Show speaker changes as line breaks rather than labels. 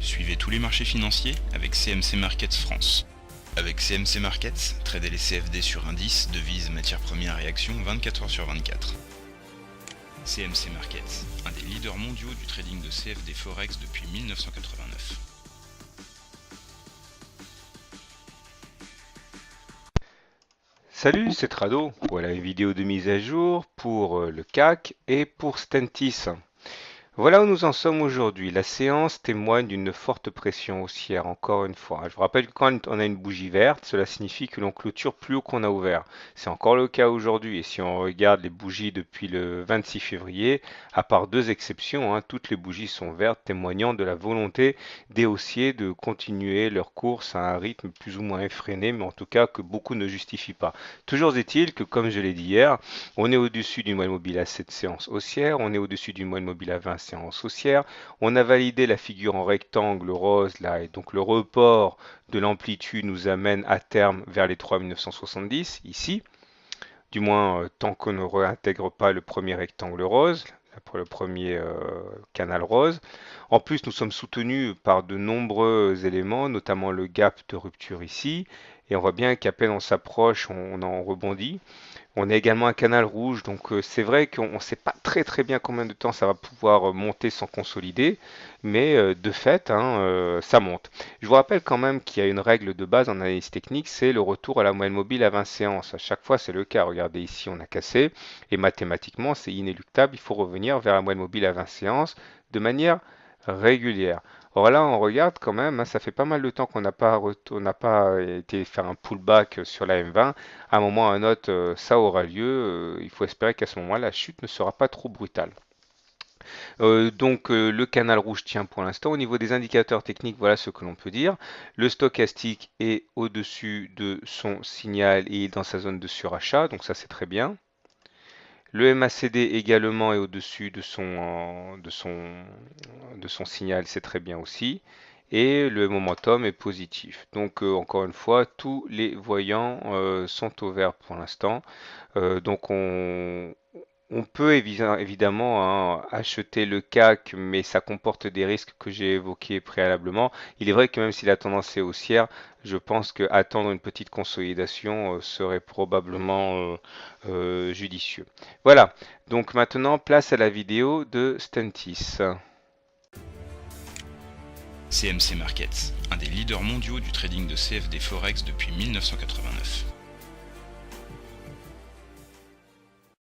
Suivez tous les marchés financiers avec CMC Markets France. Avec CMC Markets, tradez les CFD sur indices, devises, matières premières et actions 24 heures sur 24. CMC Markets, un des leaders mondiaux du trading de CFD Forex depuis 1989.
Salut, c'est Trado. Voilà une vidéo de mise à jour pour le CAC et pour Stentis. Voilà où nous en sommes aujourd'hui. La séance témoigne d'une forte pression haussière, encore une fois. Je vous rappelle que quand on a une bougie verte, cela signifie que l'on clôture plus haut qu'on a ouvert. C'est encore le cas aujourd'hui. Et si on regarde les bougies depuis le 26 février, à part deux exceptions, toutes les bougies sont vertes, témoignant de la volonté des haussiers de continuer leur course à un rythme plus ou moins effréné, mais en tout cas que beaucoup ne justifient pas. Toujours est-il que, comme je l'ai dit hier, on est au-dessus d'une moyenne mobile à 7 séances haussières, on est au-dessus d'une moyenne mobile à 20 séance haussière. On a validé la figure en rectangle rose là, et donc le report de l'amplitude nous amène à terme vers les 3970 ici, du moins tant qu'on ne réintègre pas le premier rectangle rose, pour le premier canal rose. En plus, nous sommes soutenus par de nombreux éléments, notamment le gap de rupture ici, et on voit bien qu'à peine on s'approche, on en rebondit. On a également un canal rouge, donc c'est vrai qu'on ne sait pas très bien combien de temps ça va pouvoir monter sans consolider, mais de fait, ça monte. Je vous rappelle quand même qu'il y a une règle de base en analyse technique, c'est le retour à la moyenne mobile à 20 séances. À chaque fois, c'est le cas. Regardez ici, on a cassé, et mathématiquement, c'est inéluctable. Il faut revenir vers la moyenne mobile à 20 séances de manière régulière. Or là, on regarde quand même, ça fait pas mal de temps qu'on n'a pas été faire un pullback sur la M20. À un moment ou à un autre, ça aura lieu. Il faut espérer qu'à ce moment-là, la chute ne sera pas trop brutale. Le canal rouge tient pour l'instant. Au niveau des indicateurs techniques, voilà ce que l'on peut dire. Le stochastique est au-dessus de son signal et dans sa zone de surachat, donc ça c'est très bien. Le MACD également est au-dessus de son signal, c'est très bien aussi. Et le momentum est positif. Donc encore une fois, tous les voyants sont au vert pour l'instant. On peut évidemment acheter le CAC, mais ça comporte des risques que j'ai évoqués préalablement. Il est vrai que même si la tendance est haussière, je pense qu'attendre une petite consolidation serait probablement judicieux. Voilà, donc maintenant place à la vidéo de Stentis.
CMC Markets, un des leaders mondiaux du trading de CFD Forex depuis 1989.